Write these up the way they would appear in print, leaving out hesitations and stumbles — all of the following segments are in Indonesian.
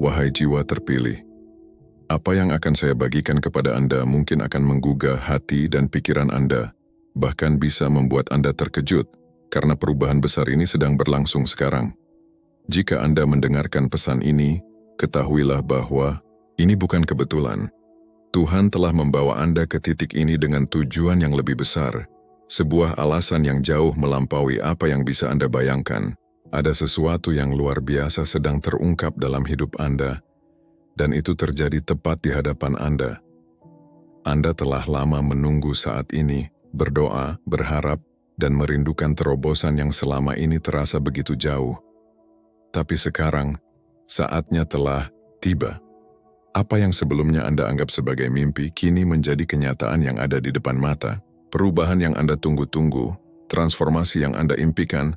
Wahai jiwa terpilih, apa yang akan saya bagikan kepada Anda mungkin akan menggugah hati dan pikiran Anda, bahkan bisa membuat Anda terkejut, karena perubahan besar ini sedang berlangsung sekarang. Jika Anda mendengarkan pesan ini, ketahuilah bahwa ini bukan kebetulan. Tuhan telah membawa Anda ke titik ini dengan tujuan yang lebih besar, sebuah alasan yang jauh melampaui apa yang bisa Anda bayangkan. Ada sesuatu yang luar biasa sedang terungkap dalam hidup Anda, dan itu terjadi tepat di hadapan Anda. Anda telah lama menunggu saat ini, berdoa, berharap, dan merindukan terobosan yang selama ini terasa begitu jauh. Tapi sekarang, saatnya telah tiba. Apa yang sebelumnya Anda anggap sebagai mimpi, kini menjadi kenyataan yang ada di depan mata. Perubahan yang Anda tunggu-tunggu, transformasi yang Anda impikan,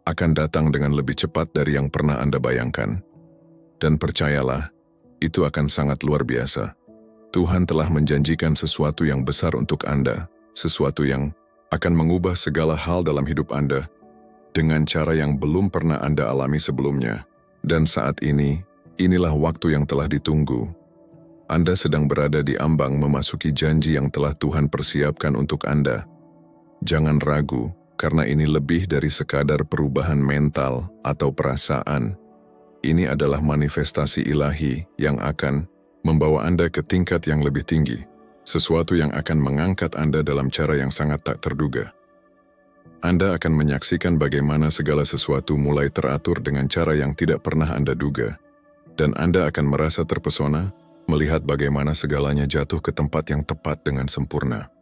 akan datang dengan lebih cepat dari yang pernah Anda bayangkan. Dan percayalah, itu akan sangat luar biasa. Tuhan telah menjanjikan sesuatu yang besar untuk Anda, sesuatu yang akan mengubah segala hal dalam hidup Anda, dengan cara yang belum pernah Anda alami sebelumnya. Dan saat ini, inilah waktu yang telah ditunggu. Anda sedang berada di ambang memasuki janji yang telah Tuhan persiapkan untuk Anda. Jangan ragu, karena ini lebih dari sekadar perubahan mental atau perasaan. Ini adalah manifestasi ilahi yang akan membawa Anda ke tingkat yang lebih tinggi, sesuatu yang akan mengangkat Anda dalam cara yang sangat tak terduga. Anda akan menyaksikan bagaimana segala sesuatu mulai teratur dengan cara yang tidak pernah Anda duga, dan Anda akan merasa terpesona melihat bagaimana segalanya jatuh ke tempat yang tepat dengan sempurna.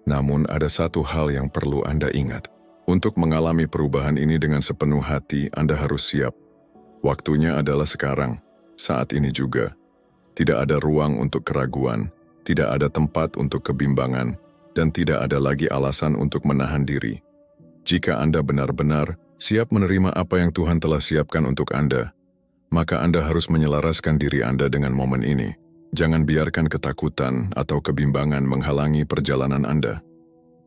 Namun ada satu hal yang perlu Anda ingat. Untuk mengalami perubahan ini dengan sepenuh hati, Anda harus siap. Waktunya adalah sekarang, saat ini juga. Tidak ada ruang untuk keraguan, tidak ada tempat untuk kebimbangan, dan tidak ada lagi alasan untuk menahan diri. Jika Anda benar-benar siap menerima apa yang Tuhan telah siapkan untuk Anda, maka Anda harus menyelaraskan diri Anda dengan momen ini. Jangan biarkan ketakutan atau kebimbangan menghalangi perjalanan Anda.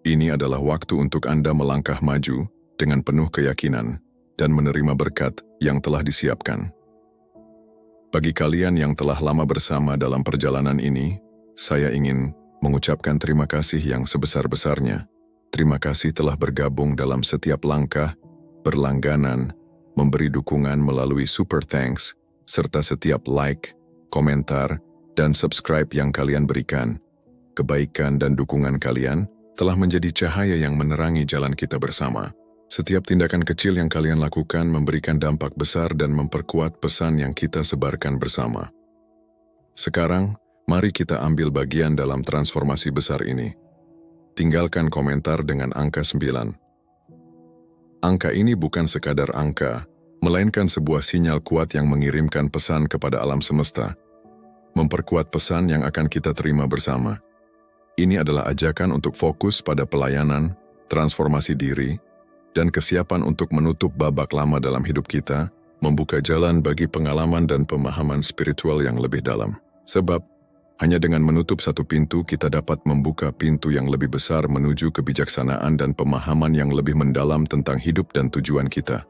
Ini adalah waktu untuk Anda melangkah maju dengan penuh keyakinan dan menerima berkat yang telah disiapkan. Bagi kalian yang telah lama bersama dalam perjalanan ini, saya ingin mengucapkan terima kasih yang sebesar-besarnya. Terima kasih telah bergabung dalam setiap langkah, berlangganan, memberi dukungan melalui super thanks, serta setiap like, komentar, dan subscribe yang kalian berikan. Kebaikan dan dukungan kalian telah menjadi cahaya yang menerangi jalan kita bersama. Setiap tindakan kecil yang kalian lakukan memberikan dampak besar dan memperkuat pesan yang kita sebarkan bersama. Sekarang, mari kita ambil bagian dalam transformasi besar ini. Tinggalkan komentar dengan angka 9. Angka ini bukan sekadar angka, melainkan sebuah sinyal kuat yang mengirimkan pesan kepada alam semesta. Memperkuat pesan yang akan kita terima bersama. Ini adalah ajakan untuk fokus pada pelayanan, transformasi diri, dan kesiapan untuk menutup babak lama dalam hidup kita, membuka jalan bagi pengalaman dan pemahaman spiritual yang lebih dalam. Sebab, hanya dengan menutup satu pintu kita dapat membuka pintu yang lebih besar menuju kebijaksanaan dan pemahaman yang lebih mendalam tentang hidup dan tujuan kita.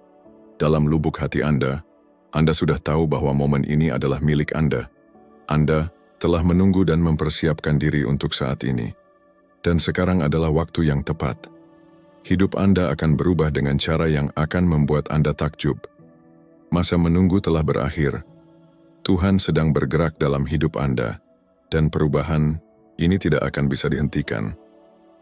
Dalam lubuk hati Anda sudah tahu bahwa momen ini adalah milik Anda. Anda telah menunggu dan mempersiapkan diri untuk saat ini. Dan sekarang adalah waktu yang tepat. Hidup Anda akan berubah dengan cara yang akan membuat Anda takjub. Masa menunggu telah berakhir. Tuhan sedang bergerak dalam hidup Anda, dan perubahan ini tidak akan bisa dihentikan.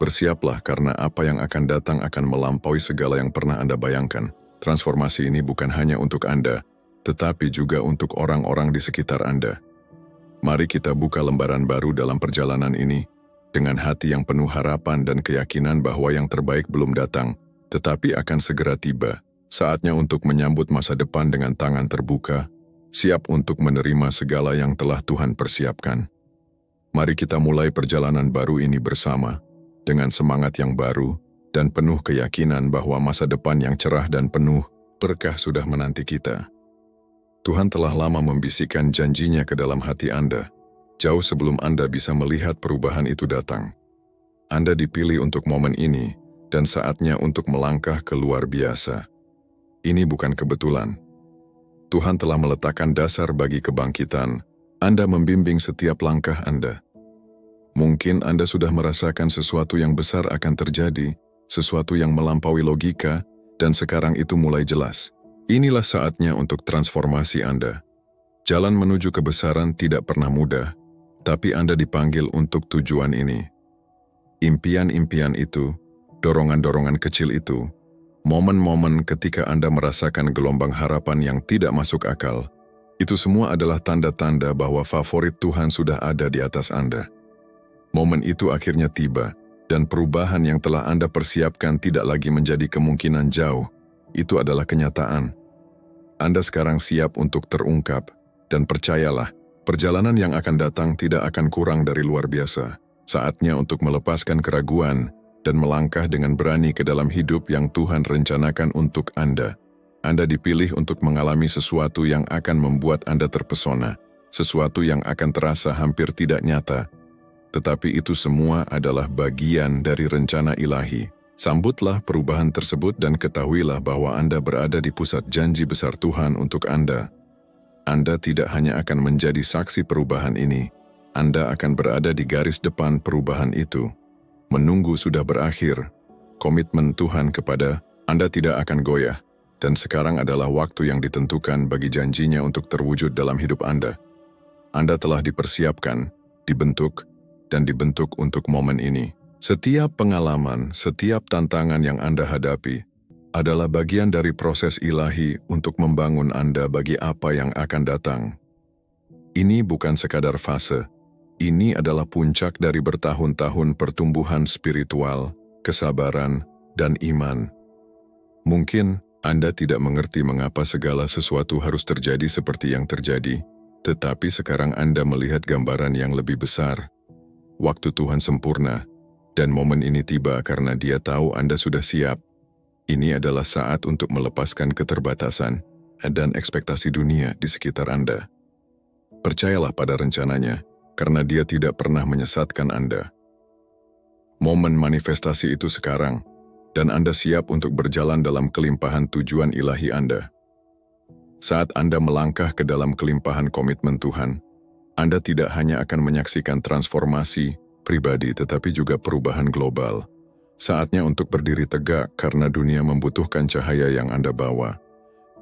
Bersiaplah karena apa yang akan datang akan melampaui segala yang pernah Anda bayangkan. Transformasi ini bukan hanya untuk Anda, tetapi juga untuk orang-orang di sekitar Anda. Mari kita buka lembaran baru dalam perjalanan ini, dengan hati yang penuh harapan dan keyakinan bahwa yang terbaik belum datang, tetapi akan segera tiba. Saatnya untuk menyambut masa depan dengan tangan terbuka, siap untuk menerima segala yang telah Tuhan persiapkan. Mari kita mulai perjalanan baru ini bersama, dengan semangat yang baru, dan penuh keyakinan bahwa masa depan yang cerah dan penuh berkah sudah menanti kita. Tuhan telah lama membisikkan janjinya ke dalam hati Anda, jauh sebelum Anda bisa melihat perubahan itu datang. Anda dipilih untuk momen ini, dan saatnya untuk melangkah ke luar biasa. Ini bukan kebetulan. Tuhan telah meletakkan dasar bagi kebangkitan. Anda membimbing setiap langkah Anda. Mungkin Anda sudah merasakan sesuatu yang besar akan terjadi, sesuatu yang melampaui logika, dan sekarang itu mulai jelas. Inilah saatnya untuk transformasi Anda. Jalan menuju kebesaran tidak pernah mudah, tapi Anda dipanggil untuk tujuan ini. Impian-impian itu, dorongan-dorongan kecil itu, momen-momen ketika Anda merasakan gelombang harapan yang tidak masuk akal, itu semua adalah tanda-tanda bahwa favorit Tuhan sudah ada di atas Anda. Momen itu akhirnya tiba, dan perubahan yang telah Anda persiapkan tidak lagi menjadi kemungkinan jauh. Itu adalah kenyataan. Anda sekarang siap untuk terungkap, dan percayalah, perjalanan yang akan datang tidak akan kurang dari luar biasa. Saatnya untuk melepaskan keraguan, dan melangkah dengan berani ke dalam hidup yang Tuhan rencanakan untuk Anda. Anda dipilih untuk mengalami sesuatu yang akan membuat Anda terpesona, sesuatu yang akan terasa hampir tidak nyata. Tetapi itu semua adalah bagian dari rencana ilahi. Sambutlah perubahan tersebut dan ketahuilah bahwa Anda berada di pusat janji besar Tuhan untuk Anda. Anda tidak hanya akan menjadi saksi perubahan ini, Anda akan berada di garis depan perubahan itu. Menunggu sudah berakhir. Komitmen Tuhan kepada Anda tidak akan goyah, dan sekarang adalah waktu yang ditentukan bagi janjinya untuk terwujud dalam hidup Anda. Anda telah dipersiapkan, dibentuk, dan dibentuk untuk momen ini. Setiap pengalaman, setiap tantangan yang Anda hadapi adalah bagian dari proses ilahi untuk membangun Anda bagi apa yang akan datang. Ini bukan sekadar fase. Ini adalah puncak dari bertahun-tahun pertumbuhan spiritual, kesabaran, dan iman. Mungkin Anda tidak mengerti mengapa segala sesuatu harus terjadi seperti yang terjadi, tetapi sekarang Anda melihat gambaran yang lebih besar. Waktu Tuhan sempurna, dan momen ini tiba karena Dia tahu Anda sudah siap. Ini adalah saat untuk melepaskan keterbatasan dan ekspektasi dunia di sekitar Anda. Percayalah pada rencananya, karena Dia tidak pernah menyesatkan Anda. Momen manifestasi itu sekarang, dan Anda siap untuk berjalan dalam kelimpahan tujuan ilahi Anda. Saat Anda melangkah ke dalam kelimpahan komitmen Tuhan, Anda tidak hanya akan menyaksikan transformasi pribadi tetapi juga perubahan global. Saatnya untuk berdiri tegak karena dunia membutuhkan cahaya yang Anda bawa.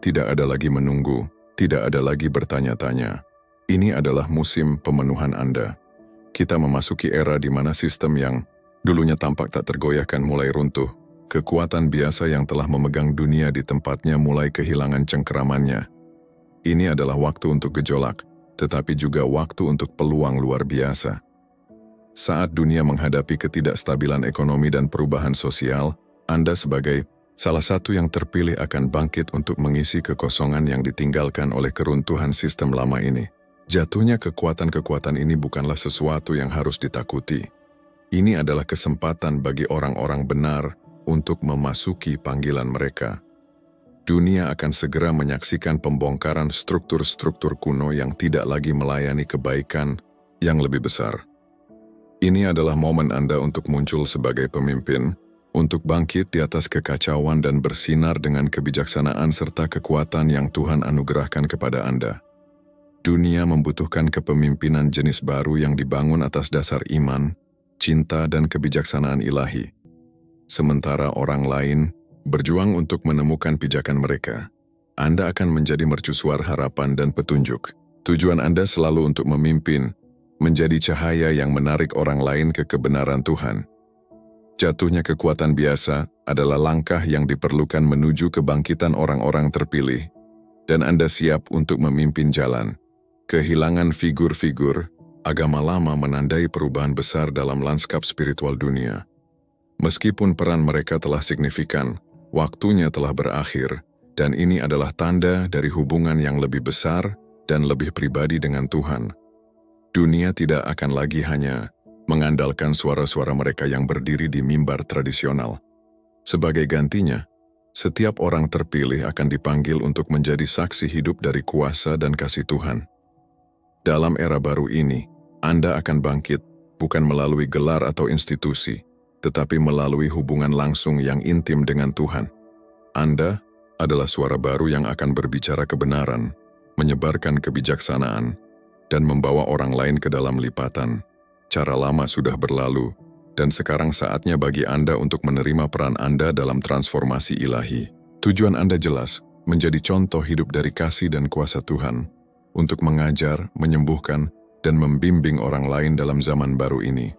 Tidak ada lagi menunggu, tidak ada lagi bertanya-tanya. Ini adalah musim pemenuhan Anda. Kita memasuki era di mana sistem yang dulunya tampak tak tergoyahkan mulai runtuh. Kekuatan biasa yang telah memegang dunia di tempatnya mulai kehilangan cengkeramannya. Ini adalah waktu untuk gejolak, tetapi juga waktu untuk peluang luar biasa. Saat dunia menghadapi ketidakstabilan ekonomi dan perubahan sosial, Anda sebagai salah satu yang terpilih akan bangkit untuk mengisi kekosongan yang ditinggalkan oleh keruntuhan sistem lama ini. Jatuhnya kekuatan-kekuatan ini bukanlah sesuatu yang harus ditakuti. Ini adalah kesempatan bagi orang-orang benar untuk memasuki panggilan mereka. Dunia akan segera menyaksikan pembongkaran struktur-struktur kuno yang tidak lagi melayani kebaikan yang lebih besar. Ini adalah momen Anda untuk muncul sebagai pemimpin, untuk bangkit di atas kekacauan dan bersinar dengan kebijaksanaan serta kekuatan yang Tuhan anugerahkan kepada Anda. Dunia membutuhkan kepemimpinan jenis baru yang dibangun atas dasar iman, cinta, dan kebijaksanaan ilahi. Sementara orang lain berjuang untuk menemukan pijakan mereka, Anda akan menjadi mercusuar harapan dan petunjuk. Tujuan Anda selalu untuk memimpin, menjadi cahaya yang menarik orang lain ke kebenaran Tuhan. Jatuhnya kekuatan biasa adalah langkah yang diperlukan menuju kebangkitan orang-orang terpilih, dan Anda siap untuk memimpin jalan. Kehilangan figur-figur, agama lama menandai perubahan besar dalam lanskap spiritual dunia. Meskipun peran mereka telah signifikan, waktunya telah berakhir, dan ini adalah tanda dari hubungan yang lebih besar dan lebih pribadi dengan Tuhan. Dunia tidak akan lagi hanya mengandalkan suara-suara mereka yang berdiri di mimbar tradisional. Sebagai gantinya, setiap orang terpilih akan dipanggil untuk menjadi saksi hidup dari kuasa dan kasih Tuhan. Dalam era baru ini, Anda akan bangkit bukan melalui gelar atau institusi, tetapi melalui hubungan langsung yang intim dengan Tuhan. Anda adalah suara baru yang akan berbicara kebenaran, menyebarkan kebijaksanaan, dan membawa orang lain ke dalam lipatan. Cara lama sudah berlalu, dan sekarang saatnya bagi Anda untuk menerima peran Anda dalam transformasi ilahi. Tujuan Anda jelas, menjadi contoh hidup dari kasih dan kuasa Tuhan, untuk mengajar, menyembuhkan, dan membimbing orang lain dalam zaman baru ini.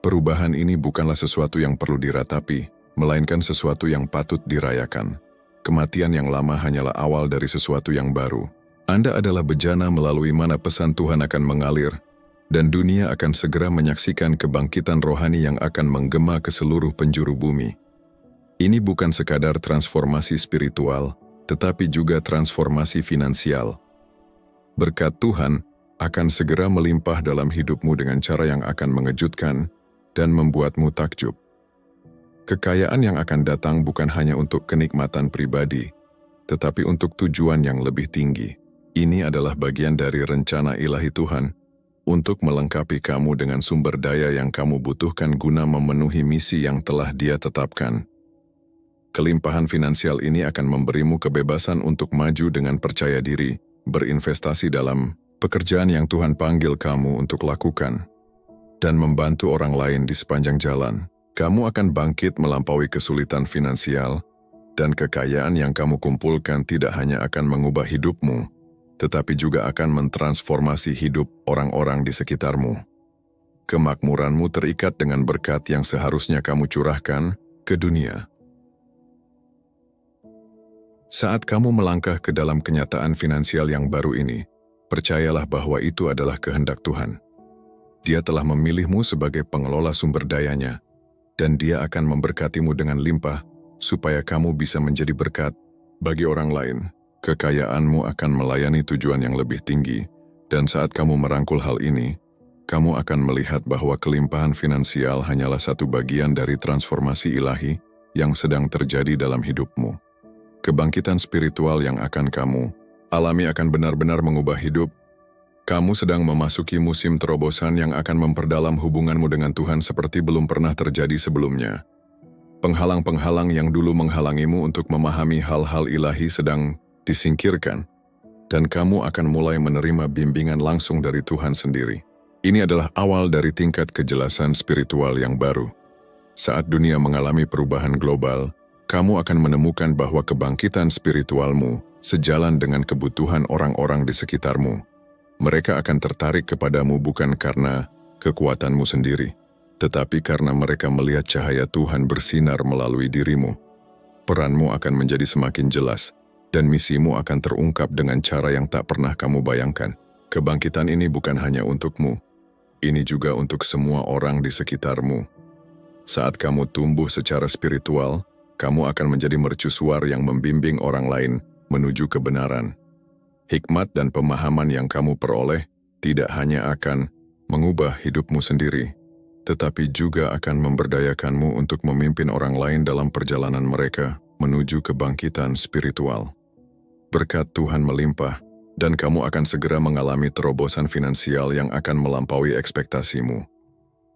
Perubahan ini bukanlah sesuatu yang perlu diratapi, melainkan sesuatu yang patut dirayakan. Kematian yang lama hanyalah awal dari sesuatu yang baru. Anda adalah bejana melalui mana pesan Tuhan akan mengalir, dan dunia akan segera menyaksikan kebangkitan rohani yang akan menggema ke seluruh penjuru bumi. Ini bukan sekadar transformasi spiritual, tetapi juga transformasi finansial. Berkat Tuhan akan segera melimpah dalam hidupmu dengan cara yang akan mengejutkan dan membuatmu takjub. Kekayaan yang akan datang bukan hanya untuk kenikmatan pribadi, tetapi untuk tujuan yang lebih tinggi. Ini adalah bagian dari rencana ilahi Tuhan untuk melengkapi kamu dengan sumber daya yang kamu butuhkan guna memenuhi misi yang telah Dia tetapkan. Kelimpahan finansial ini akan memberimu kebebasan untuk maju dengan percaya diri, berinvestasi dalam pekerjaan yang Tuhan panggil kamu untuk lakukan, dan membantu orang lain di sepanjang jalan. Kamu akan bangkit melampaui kesulitan finansial, dan kekayaan yang kamu kumpulkan tidak hanya akan mengubah hidupmu, tetapi juga akan mentransformasi hidup orang-orang di sekitarmu. Kemakmuranmu terikat dengan berkat yang seharusnya kamu curahkan ke dunia. Saat kamu melangkah ke dalam kenyataan finansial yang baru ini, percayalah bahwa itu adalah kehendak Tuhan. Dia telah memilihmu sebagai pengelola sumber dayanya, dan Dia akan memberkatimu dengan limpah, supaya kamu bisa menjadi berkat bagi orang lain. Kekayaanmu akan melayani tujuan yang lebih tinggi, dan saat kamu merangkul hal ini, kamu akan melihat bahwa kelimpahan finansial hanyalah satu bagian dari transformasi ilahi yang sedang terjadi dalam hidupmu. Kebangkitan spiritual yang akan kamu alami akan benar-benar mengubah hidup. Kamu sedang memasuki musim terobosan yang akan memperdalam hubunganmu dengan Tuhan seperti belum pernah terjadi sebelumnya. Penghalang-penghalang yang dulu menghalangimu untuk memahami hal-hal ilahi sedang disingkirkan, dan kamu akan mulai menerima bimbingan langsung dari Tuhan sendiri. Ini adalah awal dari tingkat kejelasan spiritual yang baru. Saat dunia mengalami perubahan global, kamu akan menemukan bahwa kebangkitan spiritualmu sejalan dengan kebutuhan orang-orang di sekitarmu. Mereka akan tertarik kepadamu bukan karena kekuatanmu sendiri, tetapi karena mereka melihat cahaya Tuhan bersinar melalui dirimu. Peranmu akan menjadi semakin jelas, dan misimu akan terungkap dengan cara yang tak pernah kamu bayangkan. Kebangkitan ini bukan hanya untukmu, ini juga untuk semua orang di sekitarmu. Saat kamu tumbuh secara spiritual, kamu akan menjadi mercusuar yang membimbing orang lain menuju kebenaran. Hikmat dan pemahaman yang kamu peroleh tidak hanya akan mengubah hidupmu sendiri, tetapi juga akan memberdayakanmu untuk memimpin orang lain dalam perjalanan mereka menuju kebangkitan spiritual. Berkat Tuhan melimpah, dan kamu akan segera mengalami terobosan finansial yang akan melampaui ekspektasimu.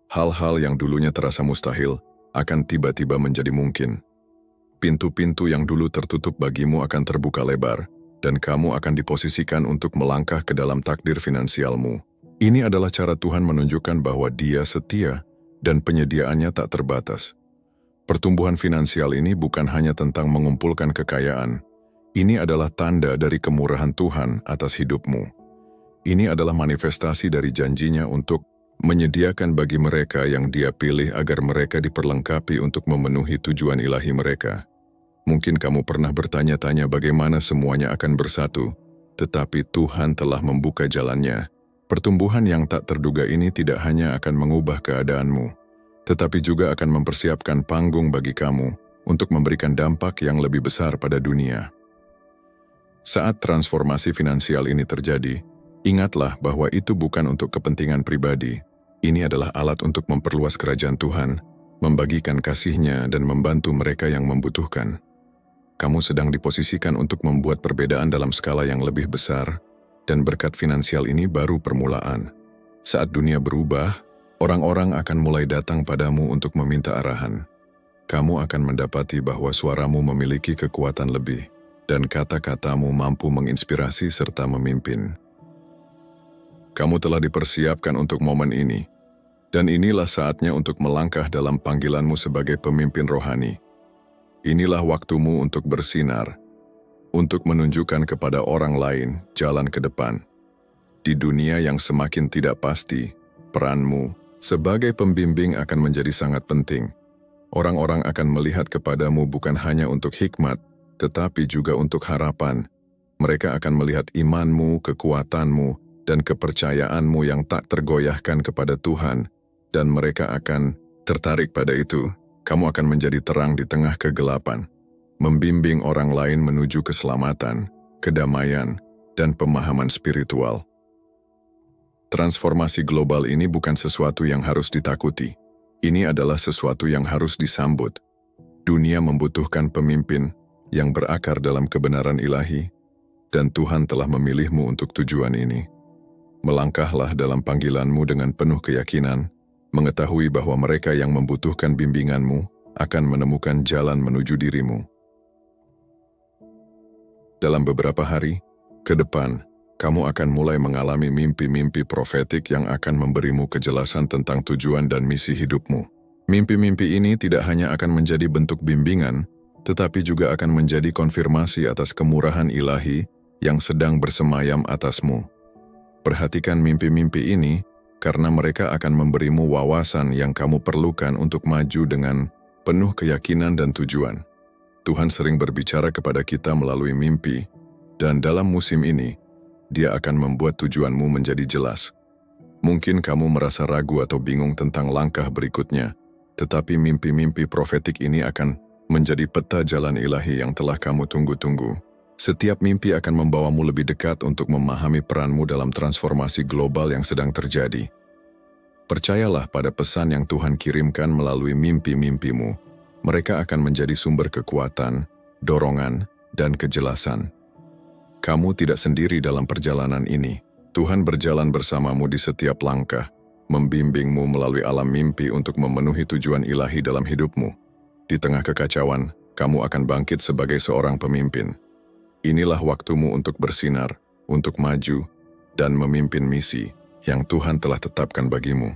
Hal-hal yang dulunya terasa mustahil akan tiba-tiba menjadi mungkin. Pintu-pintu yang dulu tertutup bagimu akan terbuka lebar, dan kamu akan diposisikan untuk melangkah ke dalam takdir finansialmu. Ini adalah cara Tuhan menunjukkan bahwa Dia setia dan penyediaannya tak terbatas. Pertumbuhan finansial ini bukan hanya tentang mengumpulkan kekayaan. Ini adalah tanda dari kemurahan Tuhan atas hidupmu. Ini adalah manifestasi dari janjinya untuk menyediakan bagi mereka yang Dia pilih agar mereka diperlengkapi untuk memenuhi tujuan ilahi mereka. Mungkin kamu pernah bertanya-tanya bagaimana semuanya akan bersatu, tetapi Tuhan telah membuka jalannya. Pertumbuhan yang tak terduga ini tidak hanya akan mengubah keadaanmu, tetapi juga akan mempersiapkan panggung bagi kamu untuk memberikan dampak yang lebih besar pada dunia. Saat transformasi finansial ini terjadi, ingatlah bahwa itu bukan untuk kepentingan pribadi. Ini adalah alat untuk memperluas kerajaan Tuhan, membagikan kasih-Nya dan membantu mereka yang membutuhkan. Kamu sedang diposisikan untuk membuat perbedaan dalam skala yang lebih besar, dan berkat finansial ini baru permulaan. Saat dunia berubah, orang-orang akan mulai datang padamu untuk meminta arahan. Kamu akan mendapati bahwa suaramu memiliki kekuatan lebih. dan kata-katamu mampu menginspirasi serta memimpin. Kamu telah dipersiapkan untuk momen ini, dan inilah saatnya untuk melangkah dalam panggilanmu sebagai pemimpin rohani. Inilah waktumu untuk bersinar, untuk menunjukkan kepada orang lain jalan ke depan. Di dunia yang semakin tidak pasti, peranmu sebagai pembimbing akan menjadi sangat penting. Orang-orang akan melihat kepadamu bukan hanya untuk hikmat, tetapi juga untuk harapan. Mereka akan melihat imanmu, kekuatanmu, dan kepercayaanmu yang tak tergoyahkan kepada Tuhan, dan mereka akan tertarik pada itu. Kamu akan menjadi terang di tengah kegelapan, membimbing orang lain menuju keselamatan, kedamaian, dan pemahaman spiritual. Transformasi global ini bukan sesuatu yang harus ditakuti. Ini adalah sesuatu yang harus disambut. Dunia membutuhkan pemimpin yang berakar dalam kebenaran ilahi, dan Tuhan telah memilihmu untuk tujuan ini. Melangkahlah dalam panggilanmu dengan penuh keyakinan, mengetahui bahwa mereka yang membutuhkan bimbinganmu akan menemukan jalan menuju dirimu. Dalam beberapa hari ke depan, kamu akan mulai mengalami mimpi-mimpi profetik yang akan memberimu kejelasan tentang tujuan dan misi hidupmu. Mimpi-mimpi ini tidak hanya akan menjadi bentuk bimbingan, tetapi juga akan menjadi konfirmasi atas kemurahan ilahi yang sedang bersemayam atasmu. Perhatikan mimpi-mimpi ini, karena mereka akan memberimu wawasan yang kamu perlukan untuk maju dengan penuh keyakinan dan tujuan. Tuhan sering berbicara kepada kita melalui mimpi, dan dalam musim ini, Dia akan membuat tujuanmu menjadi jelas. Mungkin kamu merasa ragu atau bingung tentang langkah berikutnya, tetapi mimpi-mimpi profetik ini akan menjadi peta jalan ilahi yang telah kamu tunggu-tunggu. Setiap mimpi akan membawamu lebih dekat untuk memahami peranmu dalam transformasi global yang sedang terjadi. Percayalah pada pesan yang Tuhan kirimkan melalui mimpi-mimpimu. Mereka akan menjadi sumber kekuatan, dorongan, dan kejelasan. Kamu tidak sendiri dalam perjalanan ini. Tuhan berjalan bersamamu di setiap langkah, membimbingmu melalui alam mimpi untuk memenuhi tujuan ilahi dalam hidupmu. Di tengah kekacauan, kamu akan bangkit sebagai seorang pemimpin. Inilah waktumu untuk bersinar, untuk maju, dan memimpin misi yang Tuhan telah tetapkan bagimu.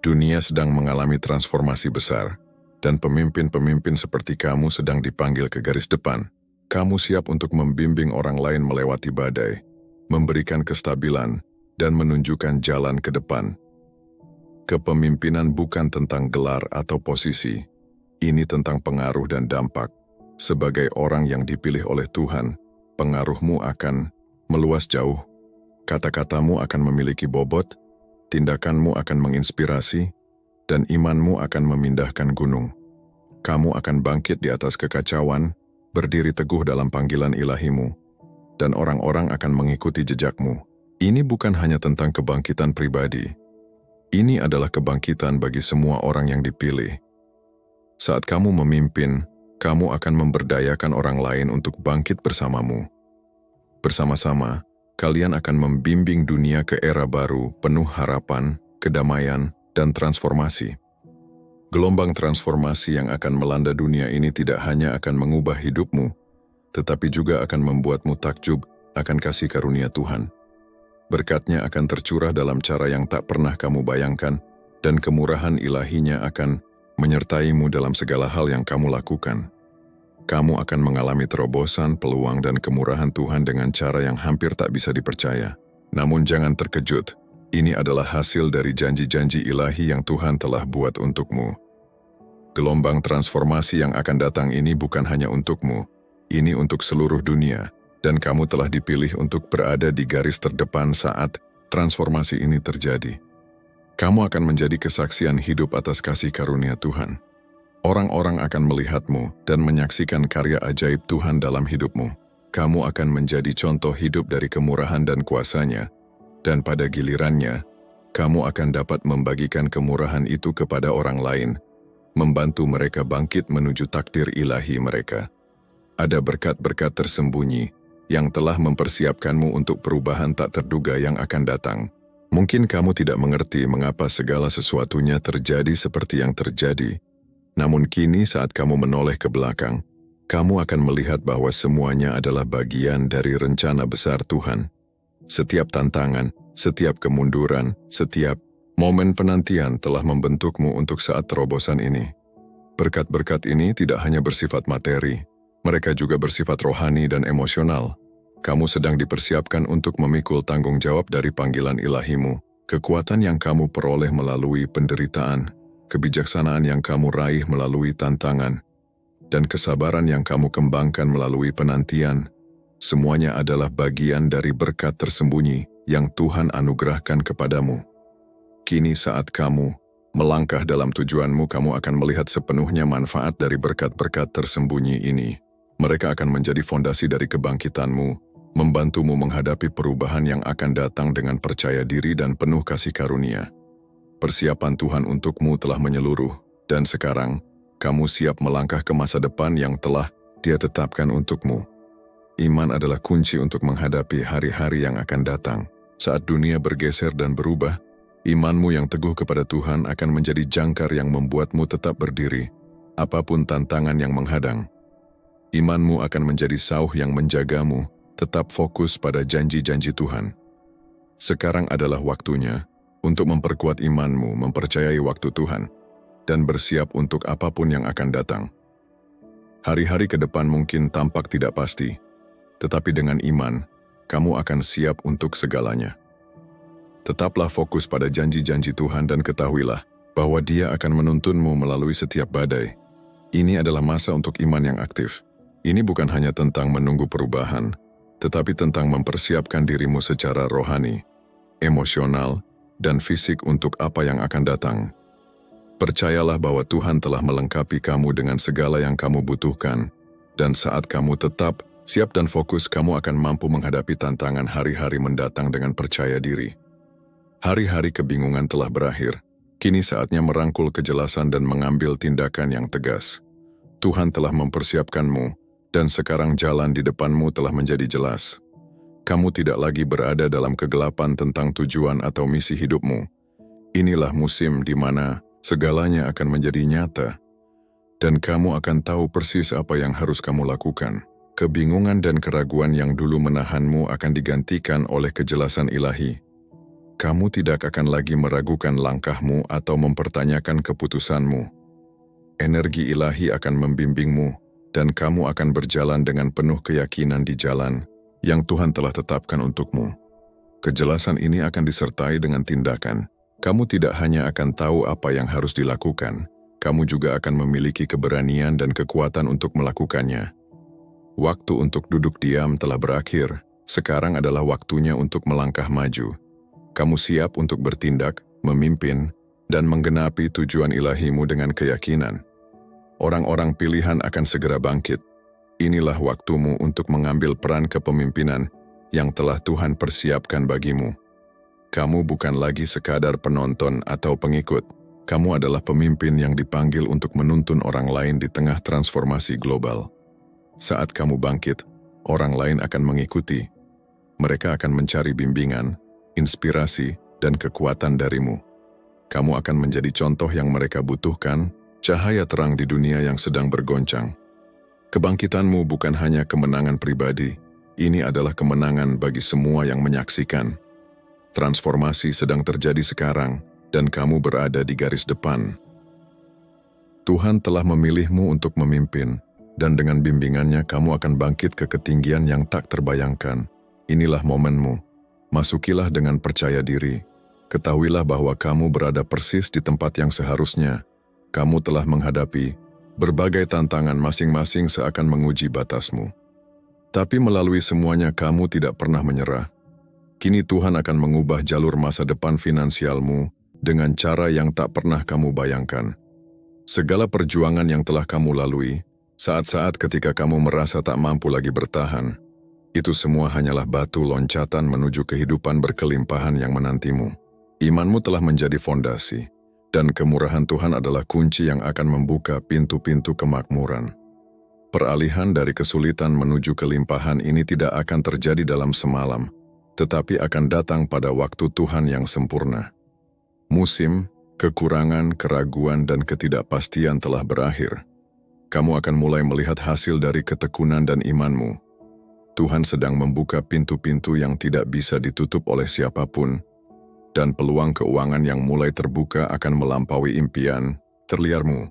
Dunia sedang mengalami transformasi besar, dan pemimpin-pemimpin seperti kamu sedang dipanggil ke garis depan. Kamu siap untuk membimbing orang lain melewati badai, memberikan kestabilan, dan menunjukkan jalan ke depan. Kepemimpinan bukan tentang gelar atau posisi. Ini tentang pengaruh dan dampak. Sebagai orang yang dipilih oleh Tuhan, pengaruhmu akan meluas jauh. Kata-katamu akan memiliki bobot, tindakanmu akan menginspirasi, dan imanmu akan memindahkan gunung. Kamu akan bangkit di atas kekacauan, berdiri teguh dalam panggilan ilahimu, dan orang-orang akan mengikuti jejakmu. Ini bukan hanya tentang kebangkitan pribadi. Ini adalah kebangkitan bagi semua orang yang dipilih. Saat kamu memimpin, kamu akan memberdayakan orang lain untuk bangkit bersamamu. Bersama-sama, kalian akan membimbing dunia ke era baru, penuh harapan, kedamaian, dan transformasi. Gelombang transformasi yang akan melanda dunia ini tidak hanya akan mengubah hidupmu, tetapi juga akan membuatmu takjub akan kasih karunia Tuhan. Berkatnya akan tercurah dalam cara yang tak pernah kamu bayangkan, dan kemurahan ilahinya akan menyertaimu dalam segala hal yang kamu lakukan. Kamu akan mengalami terobosan, peluang, dan kemurahan Tuhan dengan cara yang hampir tak bisa dipercaya. Namun jangan terkejut, ini adalah hasil dari janji-janji ilahi yang Tuhan telah buat untukmu. Gelombang transformasi yang akan datang ini bukan hanya untukmu, ini untuk seluruh dunia, dan kamu telah dipilih untuk berada di garis terdepan saat transformasi ini terjadi. Kamu akan menjadi kesaksian hidup atas kasih karunia Tuhan. Orang-orang akan melihatmu dan menyaksikan karya ajaib Tuhan dalam hidupmu. Kamu akan menjadi contoh hidup dari kemurahan dan kuasa-Nya, dan pada gilirannya, kamu akan dapat membagikan kemurahan itu kepada orang lain, membantu mereka bangkit menuju takdir ilahi mereka. Ada berkat-berkat tersembunyi yang telah mempersiapkanmu untuk perubahan tak terduga yang akan datang. Mungkin kamu tidak mengerti mengapa segala sesuatunya terjadi seperti yang terjadi, namun kini saat kamu menoleh ke belakang, kamu akan melihat bahwa semuanya adalah bagian dari rencana besar Tuhan. Setiap tantangan, setiap kemunduran, setiap momen penantian telah membentukmu untuk saat terobosan ini. Berkat-berkat ini tidak hanya bersifat materi, mereka juga bersifat rohani dan emosional. Kamu sedang dipersiapkan untuk memikul tanggung jawab dari panggilan ilahimu, kekuatan yang kamu peroleh melalui penderitaan, kebijaksanaan yang kamu raih melalui tantangan, dan kesabaran yang kamu kembangkan melalui penantian. Semuanya adalah bagian dari berkat tersembunyi yang Tuhan anugerahkan kepadamu. Kini saat kamu melangkah dalam tujuanmu, kamu akan melihat sepenuhnya manfaat dari berkat-berkat tersembunyi ini. Mereka akan menjadi fondasi dari kebangkitanmu, membantumu menghadapi perubahan yang akan datang dengan percaya diri dan penuh kasih karunia. Persiapan Tuhan untukmu telah menyeluruh, dan sekarang kamu siap melangkah ke masa depan yang telah Dia tetapkan untukmu. Iman adalah kunci untuk menghadapi hari-hari yang akan datang. Saat dunia bergeser dan berubah, imanmu yang teguh kepada Tuhan akan menjadi jangkar yang membuatmu tetap berdiri, apapun tantangan yang menghadang. Imanmu akan menjadi sauh yang menjagamu, tetap fokus pada janji-janji Tuhan. Sekarang adalah waktunya untuk memperkuat imanmu, mempercayai waktu Tuhan, dan bersiap untuk apapun yang akan datang. Hari-hari ke depan mungkin tampak tidak pasti, tetapi dengan iman, kamu akan siap untuk segalanya. Tetaplah fokus pada janji-janji Tuhan dan ketahuilah bahwa Dia akan menuntunmu melalui setiap badai. Ini adalah masa untuk iman yang aktif. Ini bukan hanya tentang menunggu perubahan, tetapi tentang mempersiapkan dirimu secara rohani, emosional, dan fisik untuk apa yang akan datang. Percayalah bahwa Tuhan telah melengkapi kamu dengan segala yang kamu butuhkan, dan saat kamu tetap siap dan fokus, kamu akan mampu menghadapi tantangan hari-hari mendatang dengan percaya diri. Hari-hari kebingungan telah berakhir, kini saatnya merangkul kejelasan dan mengambil tindakan yang tegas. Tuhan telah mempersiapkanmu, dan sekarang jalan di depanmu telah menjadi jelas. Kamu tidak lagi berada dalam kegelapan tentang tujuan atau misi hidupmu. Inilah musim di mana segalanya akan menjadi nyata, dan kamu akan tahu persis apa yang harus kamu lakukan. Kebingungan dan keraguan yang dulu menahanmu akan digantikan oleh kejelasan ilahi. Kamu tidak akan lagi meragukan langkahmu atau mempertanyakan keputusanmu. Energi ilahi akan membimbingmu, dan kamu akan berjalan dengan penuh keyakinan di jalan yang Tuhan telah tetapkan untukmu. Kejelasan ini akan disertai dengan tindakan. Kamu tidak hanya akan tahu apa yang harus dilakukan, kamu juga akan memiliki keberanian dan kekuatan untuk melakukannya. Waktu untuk duduk diam telah berakhir, sekarang adalah waktunya untuk melangkah maju. Kamu siap untuk bertindak, memimpin, dan menggenapi tujuan ilahimu dengan keyakinan. Orang-orang pilihan akan segera bangkit. Inilah waktumu untuk mengambil peran kepemimpinan yang telah Tuhan persiapkan bagimu. Kamu bukan lagi sekadar penonton atau pengikut. Kamu adalah pemimpin yang dipanggil untuk menuntun orang lain di tengah transformasi global. Saat kamu bangkit, orang lain akan mengikuti. Mereka akan mencari bimbingan, inspirasi, dan kekuatan darimu. Kamu akan menjadi contoh yang mereka butuhkan, cahaya terang di dunia yang sedang bergoncang. Kebangkitanmu bukan hanya kemenangan pribadi, ini adalah kemenangan bagi semua yang menyaksikan. Transformasi sedang terjadi sekarang, dan kamu berada di garis depan. Tuhan telah memilihmu untuk memimpin, dan dengan bimbingannya kamu akan bangkit ke ketinggian yang tak terbayangkan. Inilah momenmu. Masukilah dengan percaya diri. Ketahuilah bahwa kamu berada persis di tempat yang seharusnya. Kamu telah menghadapi berbagai tantangan masing-masing seakan menguji batasmu. Tapi melalui semuanya kamu tidak pernah menyerah. Kini Tuhan akan mengubah jalur masa depan finansialmu dengan cara yang tak pernah kamu bayangkan. Segala perjuangan yang telah kamu lalui, saat-saat ketika kamu merasa tak mampu lagi bertahan, itu semua hanyalah batu loncatan menuju kehidupan berkelimpahan yang menantimu. Imanmu telah menjadi fondasi, dan kemurahan Tuhan adalah kunci yang akan membuka pintu-pintu kemakmuran. Peralihan dari kesulitan menuju kelimpahan ini tidak akan terjadi dalam semalam, tetapi akan datang pada waktu Tuhan yang sempurna. Musim, kekurangan, keraguan, dan ketidakpastian telah berakhir. kamu akan mulai melihat hasil dari ketekunan dan imanmu. Tuhan sedang membuka pintu-pintu yang tidak bisa ditutup oleh siapapun, dan peluang keuangan yang mulai terbuka akan melampaui impian terliarmu.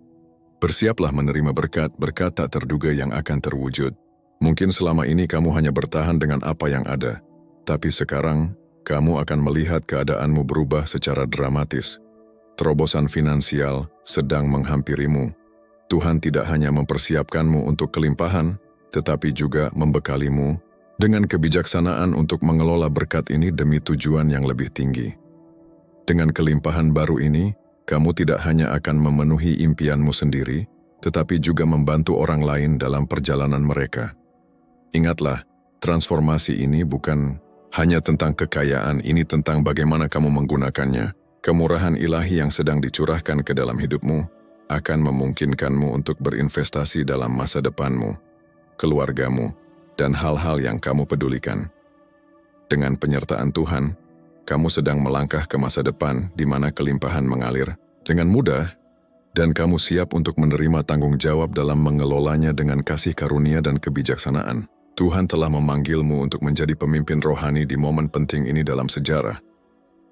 Bersiaplah menerima berkat-berkat tak terduga yang akan terwujud. Mungkin selama ini kamu hanya bertahan dengan apa yang ada, tapi sekarang kamu akan melihat keadaanmu berubah secara dramatis. Terobosan finansial sedang menghampirimu. Tuhan tidak hanya mempersiapkanmu untuk kelimpahan, tetapi juga membekalimu dengan kebijaksanaan untuk mengelola berkat ini demi tujuan yang lebih tinggi. Dengan kelimpahan baru ini, kamu tidak hanya akan memenuhi impianmu sendiri, tetapi juga membantu orang lain dalam perjalanan mereka. Ingatlah, transformasi ini bukan hanya tentang kekayaan, ini tentang bagaimana kamu menggunakannya. Kemurahan ilahi yang sedang dicurahkan ke dalam hidupmu akan memungkinkanmu untuk berinvestasi dalam masa depanmu, keluargamu, dan hal-hal yang kamu pedulikan. Dengan penyertaan Tuhan, kamu sedang melangkah ke masa depan di mana kelimpahan mengalir dengan mudah, dan kamu siap untuk menerima tanggung jawab dalam mengelolanya dengan kasih karunia dan kebijaksanaan. Tuhan telah memanggilmu untuk menjadi pemimpin rohani di momen penting ini dalam sejarah.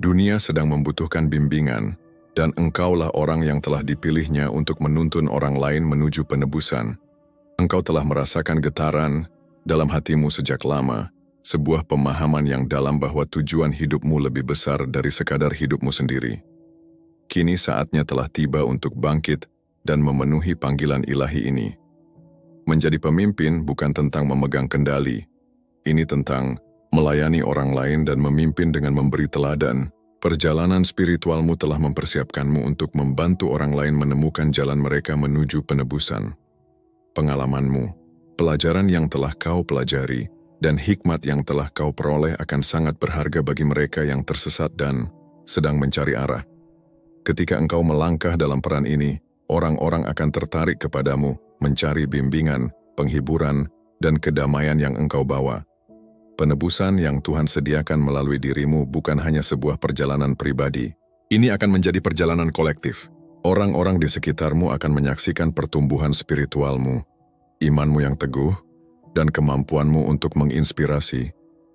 Dunia sedang membutuhkan bimbingan, dan engkaulah orang yang telah dipilihnya untuk menuntun orang lain menuju penebusan. Engkau telah merasakan getaran dalam hatimu sejak lama, sebuah pemahaman yang dalam bahwa tujuan hidupmu lebih besar dari sekadar hidupmu sendiri. Kini saatnya telah tiba untuk bangkit dan memenuhi panggilan ilahi ini. Menjadi pemimpin bukan tentang memegang kendali, ini tentang melayani orang lain dan memimpin dengan memberi teladan. Perjalanan spiritualmu telah mempersiapkanmu untuk membantu orang lain menemukan jalan mereka menuju penebusan. Pengalamanmu, pelajaran yang telah kau pelajari, dan hikmat yang telah kau peroleh akan sangat berharga bagi mereka yang tersesat dan sedang mencari arah. Ketika engkau melangkah dalam peran ini, orang-orang akan tertarik kepadamu, mencari bimbingan, penghiburan, dan kedamaian yang engkau bawa. Penebusan yang Tuhan sediakan melalui dirimu bukan hanya sebuah perjalanan pribadi. Ini akan menjadi perjalanan kolektif. Orang-orang di sekitarmu akan menyaksikan pertumbuhan spiritualmu, imanmu yang teguh, dan kemampuanmu untuk menginspirasi,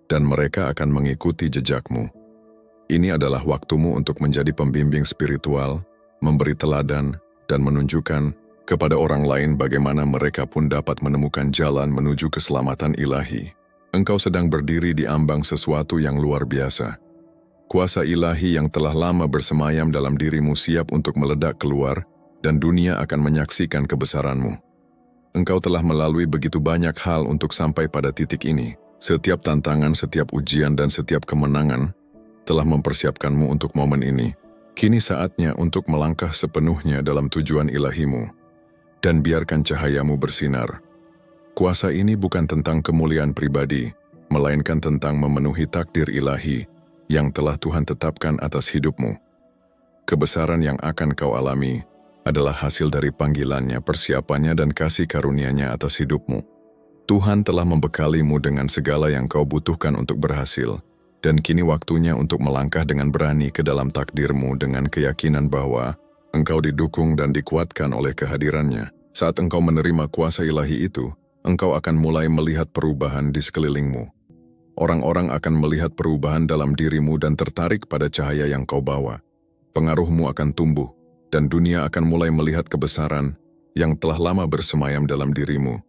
dan mereka akan mengikuti jejakmu. Ini adalah waktumu untuk menjadi pembimbing spiritual, memberi teladan, dan menunjukkan kepada orang lain bagaimana mereka pun dapat menemukan jalan menuju keselamatan ilahi. Engkau sedang berdiri di ambang sesuatu yang luar biasa. Kuasa ilahi yang telah lama bersemayam dalam dirimu siap untuk meledak keluar, dan dunia akan menyaksikan kebesaranmu. Engkau telah melalui begitu banyak hal untuk sampai pada titik ini. Setiap tantangan, setiap ujian, dan setiap kemenangan telah mempersiapkanmu untuk momen ini. Kini saatnya untuk melangkah sepenuhnya dalam tujuan ilahimu, dan biarkan cahayamu bersinar. Kuasa ini bukan tentang kemuliaan pribadi, melainkan tentang memenuhi takdir ilahi yang telah Tuhan tetapkan atas hidupmu. Kebesaran yang akan kau alami adalah hasil dari panggilannya, persiapannya, dan kasih karunia-Nya atas hidupmu. Tuhan telah membekalimu dengan segala yang kau butuhkan untuk berhasil, dan kini waktunya untuk melangkah dengan berani ke dalam takdirmu dengan keyakinan bahwa engkau didukung dan dikuatkan oleh kehadirannya. Saat engkau menerima kuasa ilahi itu, engkau akan mulai melihat perubahan di sekelilingmu. Orang-orang akan melihat perubahan dalam dirimu dan tertarik pada cahaya yang kau bawa. Pengaruhmu akan tumbuh, dan dunia akan mulai melihat kebesaran yang telah lama bersemayam dalam dirimu.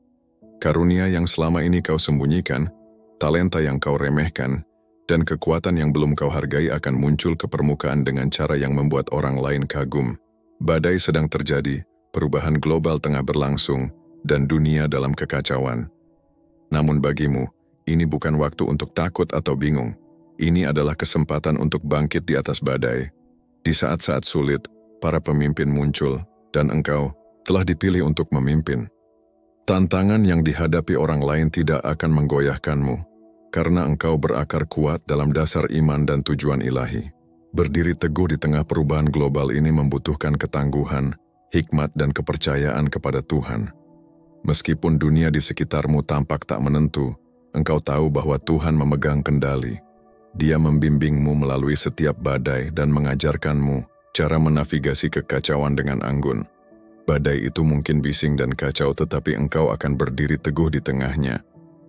Karunia yang selama ini kau sembunyikan, talenta yang kau remehkan, dan kekuatan yang belum kau hargai akan muncul ke permukaan dengan cara yang membuat orang lain kagum. Badai sedang terjadi, perubahan global tengah berlangsung, dan dunia dalam kekacauan. Namun bagimu, ini bukan waktu untuk takut atau bingung. Ini adalah kesempatan untuk bangkit di atas badai. Di saat-saat sulit, para pemimpin muncul, dan engkau telah dipilih untuk memimpin. Tantangan yang dihadapi orang lain tidak akan menggoyahkanmu, karena engkau berakar kuat dalam dasar iman dan tujuan ilahi. Berdiri teguh di tengah perubahan global ini membutuhkan ketangguhan, hikmat, dan kepercayaan kepada Tuhan. Meskipun dunia di sekitarmu tampak tak menentu, engkau tahu bahwa Tuhan memegang kendali. Dia membimbingmu melalui setiap badai dan mengajarkanmu cara menavigasi kekacauan dengan anggun. Badai itu mungkin bising dan kacau, tetapi engkau akan berdiri teguh di tengahnya,